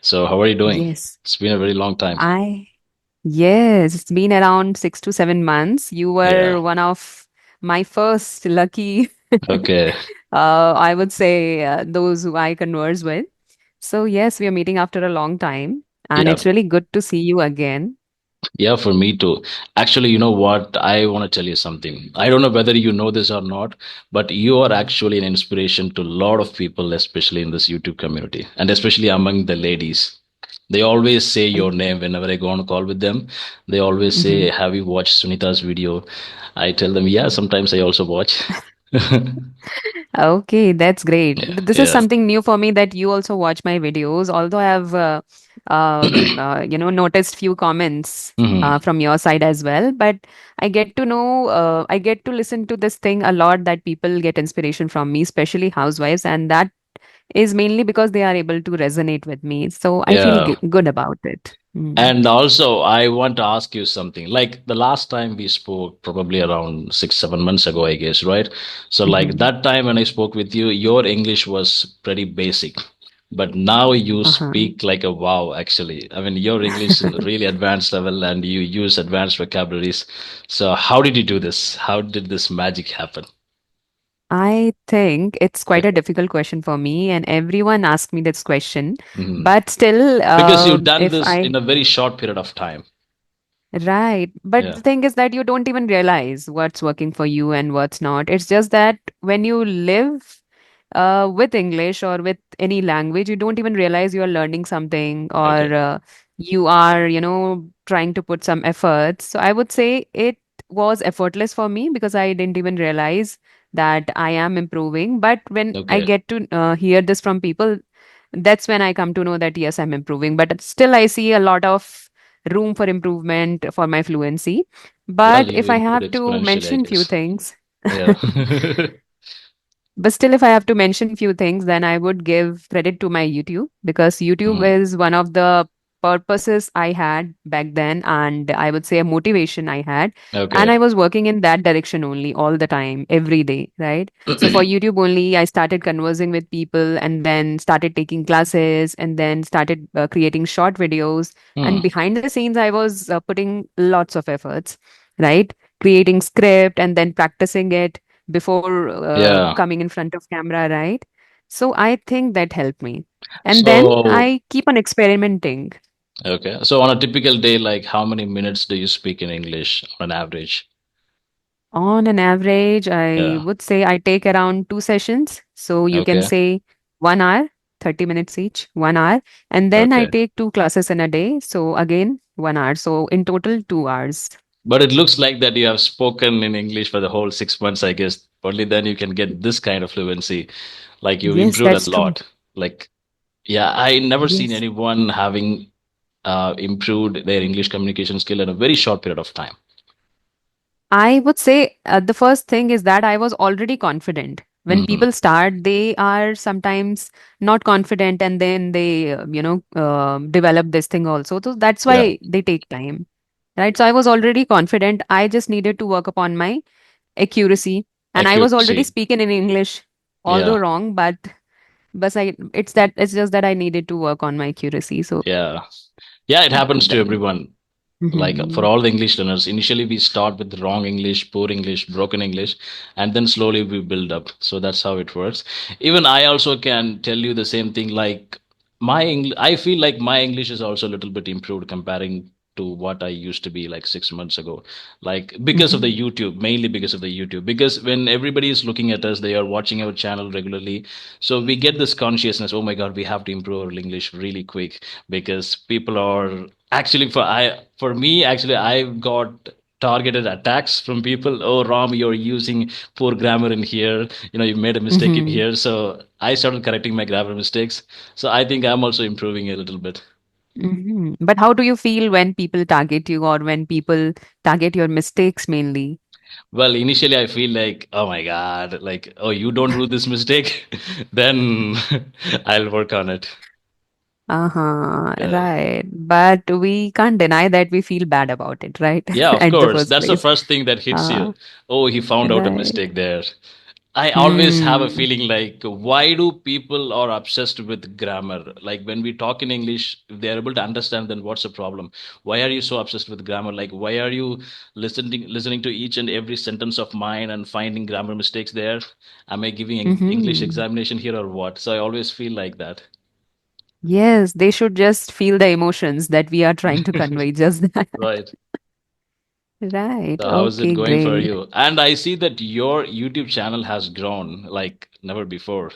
So, how are you doing? Yes, It's been a very long time. I yes, it's been around 6 to 7 months. You Yeah. were one of my first lucky, Okay. I would say, those who I converse with. So yes, we are meeting after a long time, and Yeah. it's really good to see you again. Yeah, for me too. Actually, you know what? I want to tell you something. I don't know whether you know this or not, but you are actually an inspiration to a lot of people, especially in this YouTube community, and especially among the ladies. They always say Thank your name whenever I go on a call with them. They always say, Mhm. "Have you watched Sunita's video?" I tell them, "Yeah, sometimes I also watch." Okay, that's great. Yeah. This is Yeah. something new for me that you also watch my videos. Although I have, noticed few comments Mhm. from your side as well. But I get to listen to this thing a lot that people get inspiration from me, especially housewives, and that is mainly because they are able to resonate with me. So I feel Yeah. good about it. Mm. And also, I want to ask you something. Like the last time we spoke, probably around 6, 7 months ago, I guess, right? So, like Mhm. that time when I spoke with you, your English was pretty basic. But now you Uh-huh. speak like a wow, actually. I mean, your English is really advanced level and you use advanced vocabularies. So, how did you do this? How did this magic happen? I think it's quite a difficult question for me, and everyone asks me this question. Mhm. But still, Because you've done if this I in a very short period of time. right, but Yeah. the thing is that you don't even realize what's working for you and what's not. It's just that when you live with English or with any language, you don't even realize you are learning something Okay. or you are, trying to put some efforts. So I would say it was effortless for me because I didn't even realize that I am improving. But when I Okay. get to hear this from people, that's when I come to know that yes, I'm improving. But still, I see a lot of room for improvement for my fluency. Well, But you if I improved have to exponentially, I mention few guess. things, Yeah. but still, if I have to mention few things, then I would give credit to my YouTube because YouTube Mm. is one of the purposes I had back then, and I would say a motivation I had. And Okay. I was working in that direction only all the time, every day, right? So for YouTube only, I started conversing with people and then started taking classes and then started creating short videos. And Hmm. behind the scenes, I was putting lots of efforts, right? Creating script and then practicing it before Yeah. coming in front of camera, right? So I think that helped me. And then So, I keep on experimenting. okay. So on a typical day, like how many minutes do you speak in English on an average? On an average, I Yeah. would say I take around 2 sessions. So you can Okay. say 1 hour, 30 minutes each, 1 hour. And then I Okay. take two classes in a day. So again, 1 hour. So in total, 2 hours. But it looks like that you have spoken in English for the whole 6 months, I guess. Only then you can get this kind of fluency. Like you've Yes, improved a that's true. lot. Like, yeah, I never seen Yes. anyone having improved their English communication skill in a very short period of time. I would say the first thing is that I was already confident. When Hmm. people start, they are sometimes not confident and then they, develop this thing also. So that's Yeah. why they take time, right? So I was already confident. I just needed to work upon my accuracy. And I was already Accuracy. speaking in English, although Yeah. wrong, but it's just that I needed to work on my accuracy. So Yeah. Yeah, it happens to th- everyone. Like for Mhm. all the English learners, initially we start with wrong English, poor English, broken English, and then slowly we build up. So that's how it works. Even I also can tell you the same thing. Like I feel like my English is also a little bit improved comparing to what I used to be like 6 months ago. Like because of the Mhm. YouTube, mainly because of the YouTube. Because when everybody is looking at us, they are watching our channel regularly. So we get this consciousness. Oh my God, we have to improve our English really quick because people are actually for me actually I've got targeted attacks from people. Oh, Ram, you're using poor grammar in here. You made a mistake in Mhm. here. So I started correcting my grammar mistakes. So I think I'm also improving a little bit. But how do you feel when people target you or when people target your mistakes mainly? Well, initially I feel like, oh my God, like, oh, you don't do this mistake, then I'll work on it. Uh-huh, Yeah. right. But we can't deny that we feel bad about it, right? Yeah, of At the course. first That's the place. first thing that hits Uh, you. Oh, he found out a right. mistake there. I always have a Hmm. feeling like, why do people are obsessed with grammar? Like when we talk in English, if they are able to understand, then what's the problem? Why are you so obsessed with grammar? Like why are you listening to each and every sentence of mine and finding grammar mistakes there? Am I giving English Hmm. examination here or what? So I always feel like that. Yes, they should just feel the emotions that we are trying to convey. Just that. Right. Right. So how's it Okay, going for great. you? And I see that your YouTube channel has grown like never before.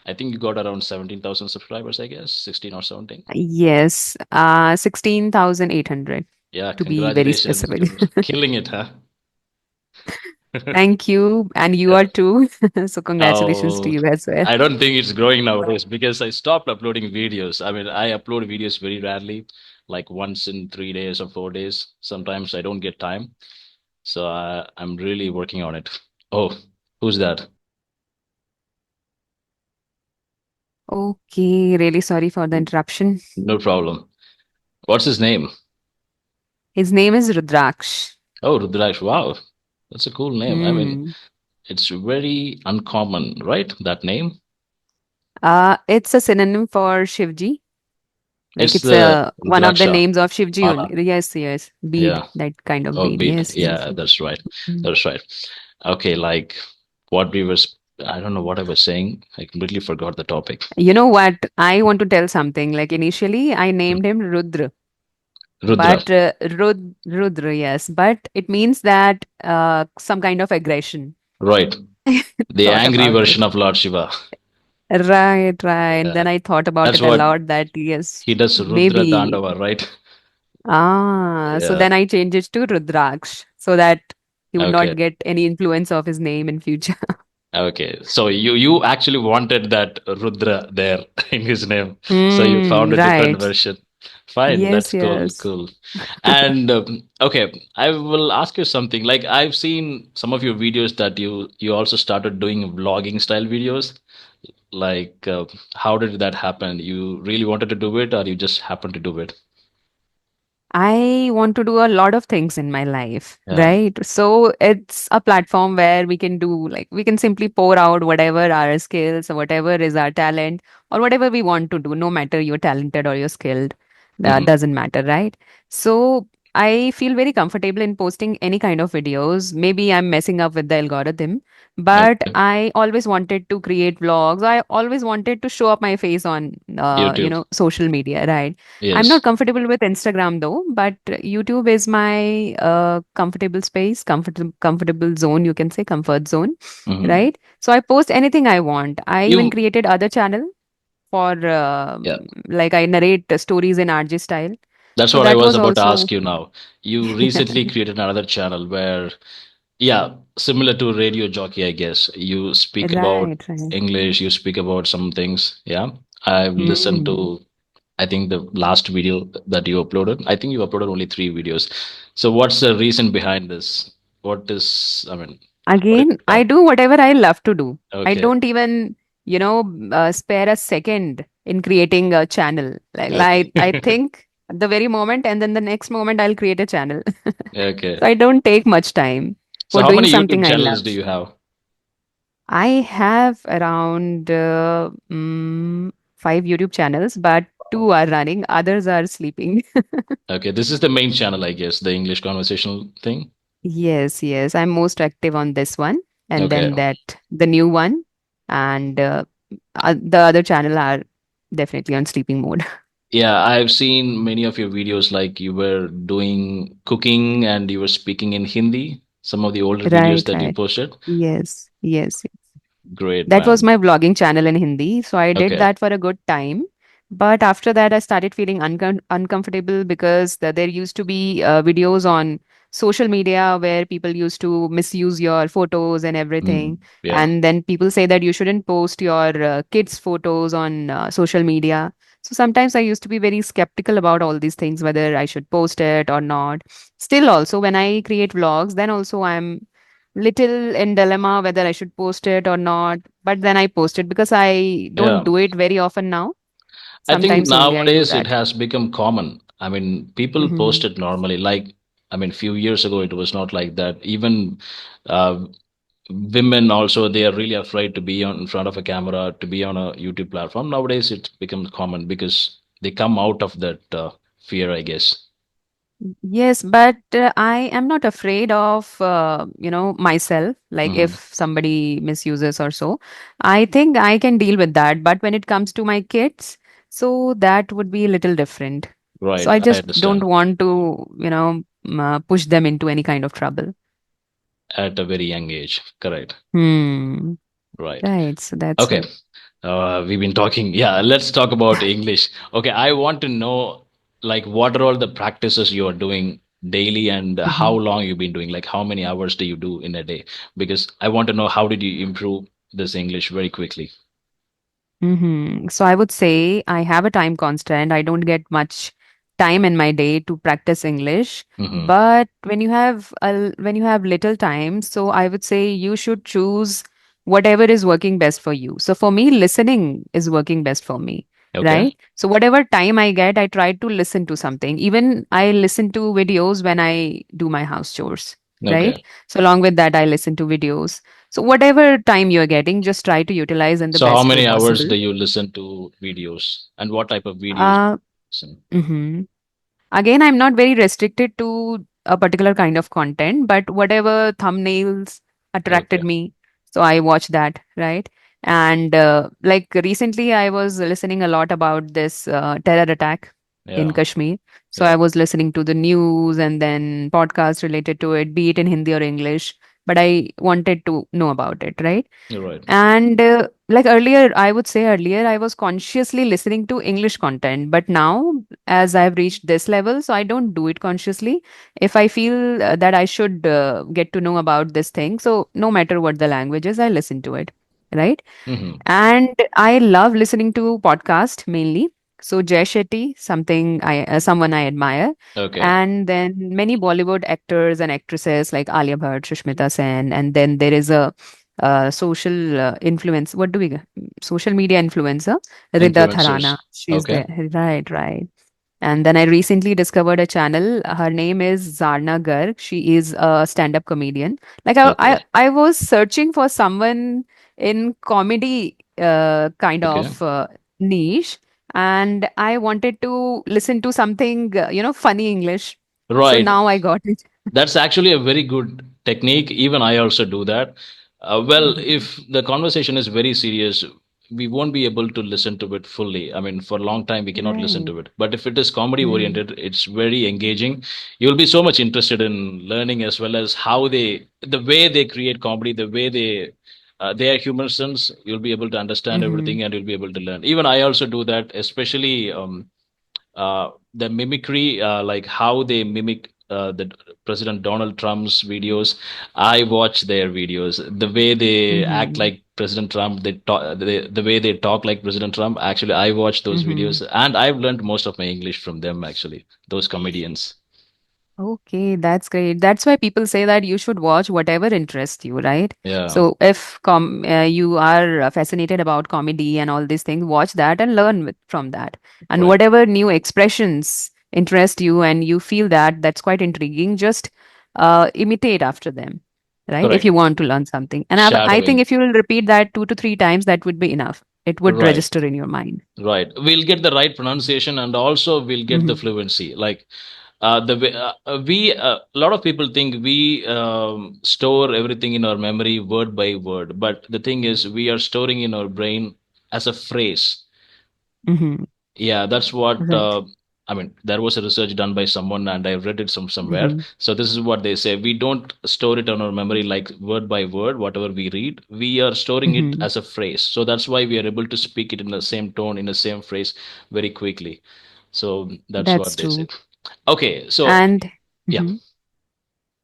I think you got around 17,000 subscribers, I guess, 16 or 17. Yes, 16,800 Yeah, to be very congratulations. specific. You're killing it, huh? Thank you. And you Yeah. are too. So congratulations to Oh, you as well. I don't think it's growing nowadays because I stopped uploading videos. I mean, I upload videos very rarely, like once in 3 days or 4 days. Sometimes I don't get time. So I'm really working on it. Oh, who's that? Okay, really sorry for the interruption. No problem. What's his name? His name is Rudraksh. Oh, Rudraksh. Wow. That's a cool name. I mean, Hmm. it's very uncommon, right? That name. It's a synonym for Shivji. Like It's it's the a one of the Rudraksha names of Shivji mala. only. Yes, yes. Bead, Yeah. that kind of Oh, bead. beat. Yes, yes. Yeah, that's right. Mm. That's right. Okay, like what we were, I don't know what I was saying. I completely forgot the topic. You know what? I want to tell something. Like initially, I Hmm. named him Rudra, Rudra, but Rudra, yes, but it means that some kind of aggression. right. The Thought angry about version it. of Lord Shiva. Right, right. Yeah, Then I thought about that's it a what lot that yes, he does, Rudra maybe. Dandava, right? So Yeah. then I changed it to Rudraksh so that he would Okay. not get any influence of his name in future. Okay. So you actually wanted that Rudra there in his name. So you Hmm, found a different right. version. Fine. Yes, That's cool. yes. Cool. And okay, I will ask you something. Like I've seen some of your videos that you also started doing vlogging style videos. Like how did that happen? You really wanted to do it, or you just happened to do it? I want to do a lot of things in my life, Yeah. right? So it's a platform where we can do like we can simply pour out whatever our skills or whatever is our talent or whatever we want to do, no matter you're talented or you're skilled. That Hmm. doesn't matter, right? So I feel very comfortable in posting any kind of videos. Maybe I'm messing up with the algorithm, but Okay. I always wanted to create vlogs. I always wanted to show up my face on, YouTube. social media, right? I'm Yes. not comfortable with Instagram though, but YouTube is my comfortable space, comfortable zone, you can say comfort zone, Hmm. right? So I post anything I want. I even You. created other channel for Yeah. like I narrate stories in RJ style. That's So what I that was was about to also ask you now. You recently created another channel where, yeah, similar to radio jockey, I guess. You speak about right, right. English, you speak about some things. Yeah. I've listened Hmm. to, I think, the last video that you uploaded. I think you uploaded only 3 videos. So what's the reason behind this? What is, I mean, what is Again, it I about? do whatever I love to do. I Okay. don't even, spare a second in creating a channel. I Okay. think the very moment and then the next moment I'll create a channel. Okay. So I don't take much time So for how doing many YouTube something I channels love. do you have? I have around 5 YouTube channels, but two are running, others are sleeping. Okay. This is the main channel, I guess, the English conversational thing. Yes, yes. I'm most active on this one, and Okay. then the new one, and the other channel are definitely on sleeping mode. Yeah, I've seen many of your videos like you were doing cooking and you were speaking in Hindi, some of the older videos Right, that you right. posted. Yes, yes. Great, That was man. my vlogging channel in Hindi. So I did Okay. that for a good time. But after that, I started feeling uncomfortable because there used to be videos on social media where people used to misuse your photos and Mm, everything. yeah. And then people say that you shouldn't post your kids' photos on social media. So sometimes I used to be very skeptical about all these things, whether I should post it or not. Still, also, when I create vlogs, then also I'm little in dilemma whether I should post it or not. But then I post it because I don't Yeah. do it very often now. I think Sometimes only I do nowadays it that. has become common. I mean, people post Hmm. it normally. Like, I mean, few years ago it was not like that. Even uh, women also, they are really afraid to be on in front of a camera, to be on a YouTube platform. Nowadays it becomes common because they come out of that fear, I guess. Yes, but I am not afraid of, myself. Like if Hmm. somebody misuses or so, I think I can deal with that. But when it comes to my kids, so that would be a little different. So Right, I I just don't understand. want to, push them into any kind of trouble. At a very young age, correct. Hmm. Right. Right. So that's Okay. it. We've been talking. Yeah, let's talk about English. Okay, I want to know, like, what are all the practices you are doing daily, and how Mm-hmm. long you've been doing. Like, how many hours do you do in a day? Because I want to know how did you improve this English very quickly. So I would say I have a time constant. I don't get much time in my day to practice English. Hmm. But when you have little time, so I would say you should choose whatever is working best for you. So for me, listening is working best for me, Okay. right? So whatever time I get, I try to listen to something. Even I listen to videos when I do my house chores, right? Okay. So along with that, I listen to videos. So whatever time you're getting, just try to utilize in the So, how best way many hours possible. do you listen to videos, and what type of videos Uh, listen? mhm. Again, I'm not very restricted to a particular kind of content, but whatever thumbnails Okay. attracted me, so I watch that, right? And like recently, I was listening a lot about this terror attack in Yeah. Kashmir. So Yeah. I was listening to the news and then podcasts related to it, be it in Hindi or English, but I wanted to know about it, right? You're right. And like earlier, I would say earlier, I was consciously listening to English content. But now, as I've reached this level, so I don't do it consciously. If I feel that I should get to know about this thing, so no matter what the language is, I listen to it. Right. Hmm. And I love listening to podcast mainly. So Jay Shetty, someone I admire, Okay. and then many Bollywood actors and actresses like Alia Bhatt, Shushmita Sen, and then there is a social influence. What do we? Social media influencer, Rida Tharana. Influencers. She's Okay. there, right, right. And then I recently discovered a channel. Her name is Zarna Garg. She is a stand-up comedian. Like Okay. I was searching for someone in comedy kind Okay. of niche, and I wanted to listen to something funny English. So Right. now I got it. That's actually a very good technique. Even I also do that. Well, Mhm. if the conversation is very serious, we won't be able to listen to it fully. I mean, for a long time, we cannot listen Right. to it. But if it is comedy Mm. oriented, it's very engaging. You'll be so much interested in learning, as well as how the way they create comedy, the way their humor sense. You'll be able to understand Mm-hmm. everything, and you'll be able to learn. Even I also do that, especially the mimicry, like how they mimic the President Donald Trump's videos. I watch their videos. The way they act Mm-hmm. like President Trump, the way they talk like President Trump. Actually, I watch those Mm-hmm. videos, and I've learned most of my English from them. Actually, those comedians. Okay, that's great. That's why people say that you should watch whatever interests you, right? Yeah, So if you are fascinated about comedy and all these things, watch that and learn from that. And right, whatever new expressions interest you and you feel that that's quite intriguing, just imitate after them, right? If correct. you want to learn something. And I think Shadowing. if you will repeat that 2 to 3 times, that would be enough. It would Right. register in your mind. Right. We'll get the right pronunciation, and also we'll get the Hmm. fluency. Like the way we a lot of people think we store everything in our memory word by word, but the thing is we are storing in our brain as a phrase. Hmm. Yeah, that's what Right. I mean. There was a research done by someone, and I read it somewhere. Hmm. So this is what they say: we don't store it on our memory like word by word, whatever we read. We are storing it Hmm. as a phrase. So that's why we are able to speak it in the same tone, in the same phrase, very quickly. So that's That's what they say. true. Okay, so And yeah. mhm.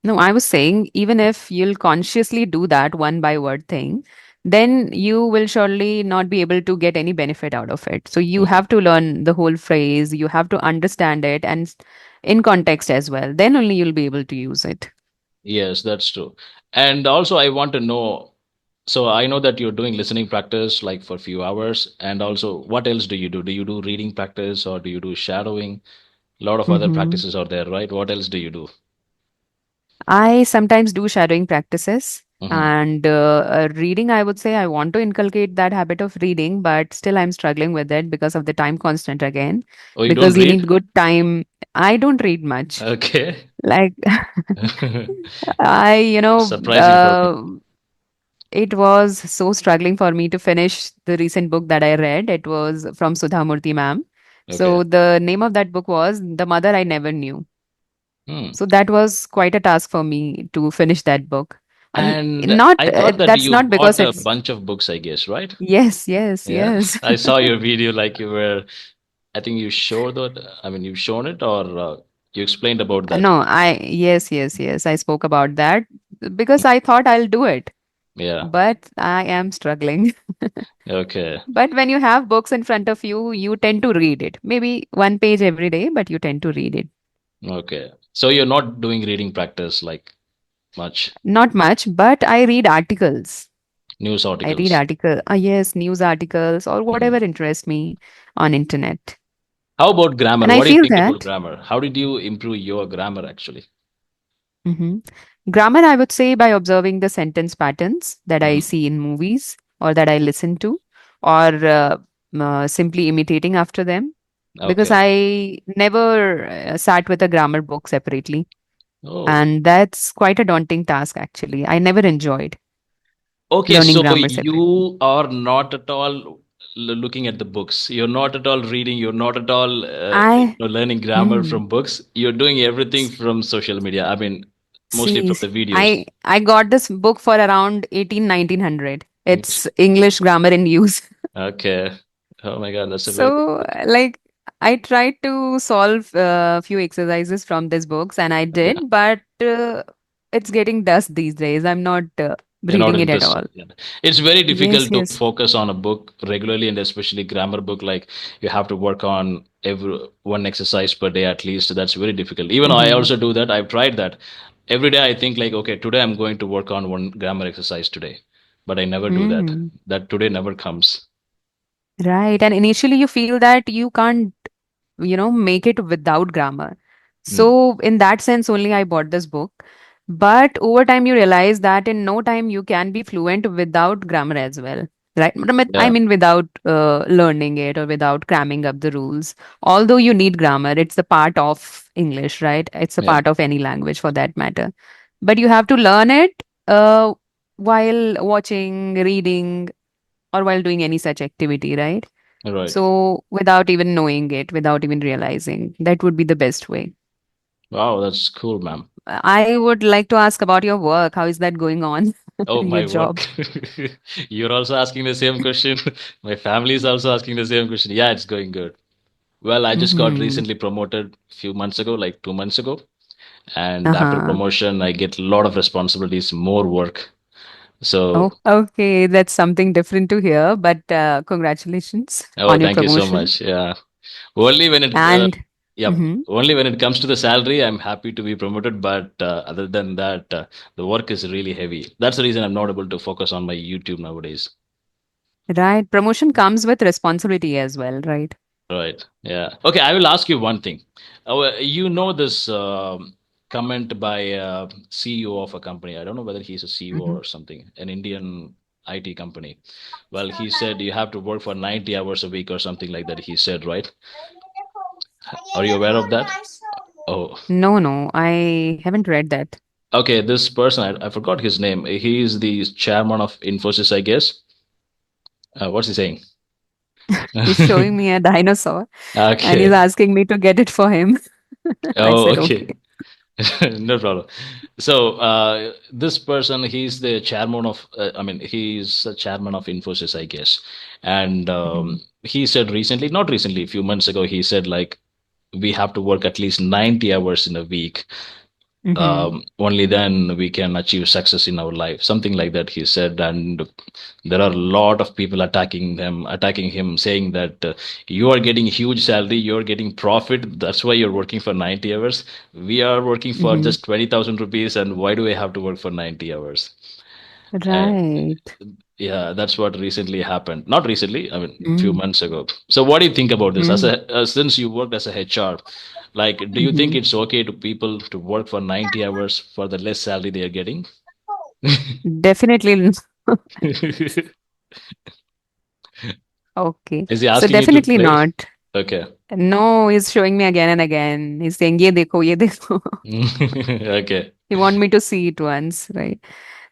No, I was saying, even if you'll consciously do that one by word thing, then you will surely not be able to get any benefit out of it. So you Mhm. have to learn the whole phrase, you have to understand it and in context as well. Then only you'll be able to use it. Yes, that's true. And also, I want to know. So I know that you're doing listening practice like for a few hours, and also, what else do you do? Do you do reading practice, or do you do shadowing? A lot of other Hmm. practices are there, right? What else do you do? I sometimes do shadowing practices. Hmm. And reading, I would say I want to inculcate that habit of reading, but still I'm struggling with it because of the time constant again. Oh, you don't Because you read? need good time. I don't read much. Okay. Like I, Surprising for me. it was so struggling for me to finish the recent book that I read. It was from Sudha Murthy ma'am. Okay. So the name of that book was The Mother I Never Knew. Hmm. So that was quite a task for me to finish that book. And And not I thought that that's you not because bought a it's bunch of books, I guess, right? yes, yes, Yeah. yes. I saw your video like you were, I think you showed that, I mean, you've shown it or you explained about that. No, yes, yes, yes. I spoke about that because I thought I'll do it, Yeah. but I am struggling. Okay. But when you have books in front of you, you tend to read it. Maybe one page every day, but you tend to read it. Okay. So you're not doing reading practice like much, Not much, but I read articles. news I read articles. yes, news articles or whatever Mhm. interests me on internet. How about grammar? And I What do you feel think about that grammar? How did you improve your grammar actually? hmm grammar, I would say by observing the sentence patterns that I Mhm. see in movies or that I listen to, or simply imitating after them. Because Okay. I never sat with a grammar book separately. Oh. And that's quite a daunting task, actually. I never enjoyed Okay, learning so grammar separately. you are not at all looking at the books. You're not at all reading. You're not at all I, learning grammar mm, from books. You're doing everything from social media. I mean, mostly see, from the videos. I got this book for around 1900. Mm. It's English grammar in use. Okay. Oh my God, that's a very big So, book. like, I tried to solve a few exercises from these books, and I Okay. did, but it's getting dust these days. I'm not You're not reading it at interested. all. Yeah. It's very Yes, difficult to yes. focus on a book regularly, and especially grammar book. Like you have to work on every one exercise per day at least. That's very difficult. Even I Mm-hmm. also do that. I've tried that. Every day I think like, okay, today I'm going to work on one grammar exercise today, but I never do that. Mm. That today never comes. Right. And initially, you feel that you can't make it without grammar. Mm. So, in that sense, only I bought this book. But over time, you realize that in no time you can be fluent without grammar as well. Right. I Yeah, mean, without learning it or without cramming up the rules. Although you need grammar, it's a part of English, right? It's a yeah, part of any language for that matter. But you have to learn it while watching, reading, or while doing any such activity, right? right. So, without even knowing it, without even realizing, that would be the best way. Wow, that's cool, ma'am. I would like to ask about your work. How is that going on? Oh, Your my job. work. You're also asking the same question. My family is also asking the same question. Yeah, it's going good. Well, I just got Mm-hmm. recently promoted a few months ago, like 2 months ago. And after Uh-huh. promotion, I get a lot of responsibilities, more work. Oh, So, okay. That's something different to hear, but congratulations oh, on your thank you so promotion. much. Yeah. Only when it, And yep. mhm. Only when it comes to the salary, I'm happy to be promoted. But other than that, the work is really heavy. That's the reason I'm not able to focus on my YouTube nowadays. Right. Promotion comes with responsibility as well, right? Right. Yeah. Okay. I will ask you one thing. You know this comment by CEO of a company. I don't know whether he's a CEO Mm-hmm. or something, an Indian IT company. Well, he said you have to work for 90 hours a week or something like that. He said, right? Are you aware of that? Oh, No, no, I haven't read that. okay. This person, I forgot his name. He is the chairman of Infosys, I guess. What's he saying? He's showing me a dinosaur and he's Okay. asking me to get it for him. I Oh, said, okay. okay. No problem. So this person, he's the chairman of, I mean, he's the chairman of Infosys, I guess. And Mhm. he said recently, not recently, a few months ago, he said like we have to work at least 90 hours in a week. Mhm. Only then we can achieve success in our life. Something like that, he said. And there are a lot of people attacking him, saying that you are getting huge salary, you're getting profit. That's why you're working for 90 hours. We are working for Mhm. just 20,000 rupees, and why do I have to work for 90 hours? Uh, Right. yeah, that's what recently happened. Not recently, I mean, few Mm. months ago. So, what do you think about this? As Mm. a since you worked as a HR, like, do you think Mhm. it's okay to people to work for 90 hours for the less salary they are getting? Definitely. Okay. Is he So asking you to definitely play? not. Okay. No, he's showing me again and again. He's saying, ye dekho. Okay. He want me to see it once, right?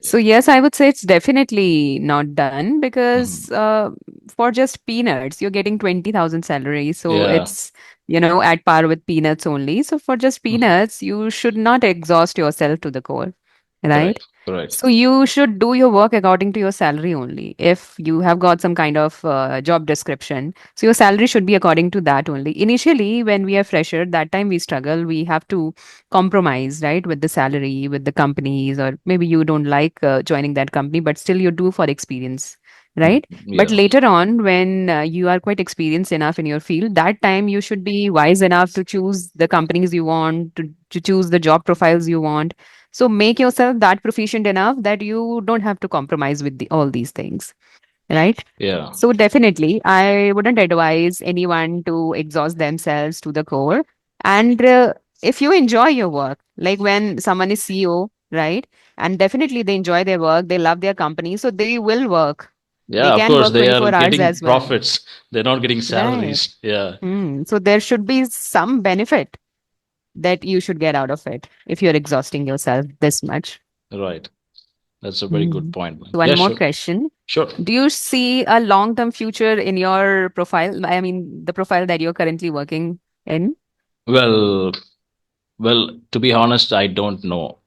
So yes, I would say it's definitely not done Mhm. because for just peanuts, you're getting 20,000 salary. So Yeah. it's, at par with peanuts only. So for just Mhm. peanuts, you should not exhaust yourself to the core, right? Correct. Correct. So you should do your work according to your salary only. If you have got some kind of job description, so your salary should be according to that only. Initially, when we are fresher, that time we struggle. We have to compromise, right, with the salary, with the companies, or maybe you don't like joining that company, but still you do for experience, Mhm. right? But Yeah. later on, when you are quite experienced enough in your field, that time you should be wise enough to choose the companies you want, to choose the job profiles you want. So make yourself that proficient enough that you don't have to compromise with all these things, right? Yeah. So definitely, I wouldn't advise anyone to exhaust themselves to the core. And if you enjoy your work, like when someone is CEO, right? And definitely they enjoy their work, they love their company, so they will work. They Yeah, of can course, work they are 24 hours getting as well, profits. They're not getting right? salaries. Yeah. So there should be some benefit that you should get out of it if you're exhausting yourself this much. Right. That's a very good Hmm. point, man. One Yeah, more sure. question. Sure. Do you see a long-term future in your profile? I mean, the profile that you're currently working in? Well, well, to be honest, I don't know.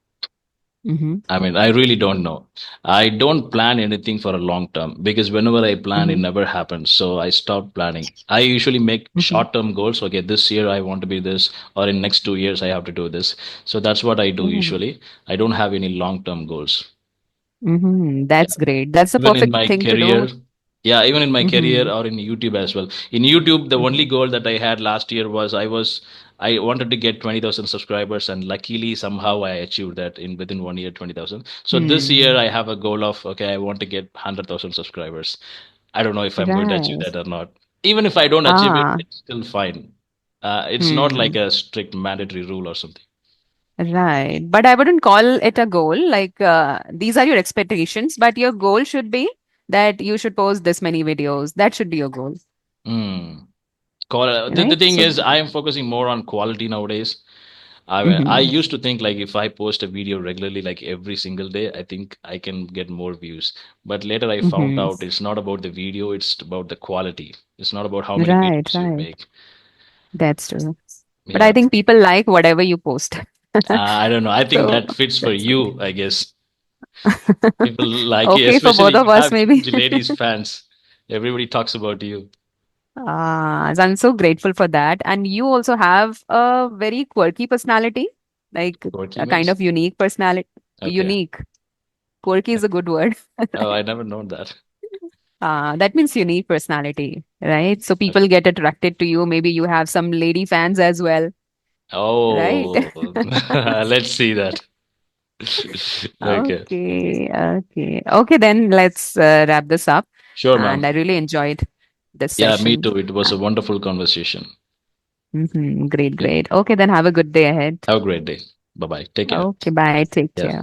Mm-hmm. I mean, I really don't know. I don't plan anything for a long term because whenever I plan, it Mm-hmm. never happens. So I stop planning. I usually make Mm-hmm. short term goals. Okay, this year I want to be this, or in next 2 years I have to do this. So that's what I do Mm-hmm. usually. I don't have any long term goals. Mm-hmm. Yeah. That's great. That's the Even in perfect my thing to do. career, yeah, even in my career Mm-hmm. or in YouTube as well. In YouTube, the only Mm-hmm. goal that I had last year was I wanted to get 20,000 subscribers, and luckily somehow I achieved that in within 1 year, 20,000. So this year Hmm. I have a goal of, okay, I want to get 100,000 subscribers. I don't know if I'm going to achieve Right. that or not. Even if I don't achieve it, Ah. it's still fine. It's not like Hmm. a strict mandatory rule or something. Right. But I wouldn't call it a goal. Like, these are your expectations, but your goal should be that you should post this many videos. That should be your goal, Hmm. The right? thing So, is, I am focusing more on quality nowadays. I mhm. used to think like if I post a video regularly, like every single day, I think I can get more views. But later I found Mhm. out it's not about the video, it's about the quality. It's not about how many Right, videos you right. make. That's true. But I Yeah. think people like whatever you post. I don't know. I think So that fits for that's good. you, I guess. People like you, Okay, for both especially of you us, have maybe. huge ladies fans. Everybody talks about you. So I'm so grateful for that. And you also have a very quirky personality, like Quirky a kind means? of unique personality. Okay. Unique. Quirky is a good word. Oh, I never known that. That means unique personality, right? So people Okay. get attracted to you. Maybe you have some lady fans as well, right? Oh, let's see that. Okay. Okay, okay. Okay, then let's wrap this up. Sure, And ma'am. I really enjoyed this Yeah, me session. too. It was Uh, a wonderful conversation. Great, Yeah. great. Okay, then have a good day ahead. Have a great day. Bye bye. Take care. Okay, bye. Take Yeah. care.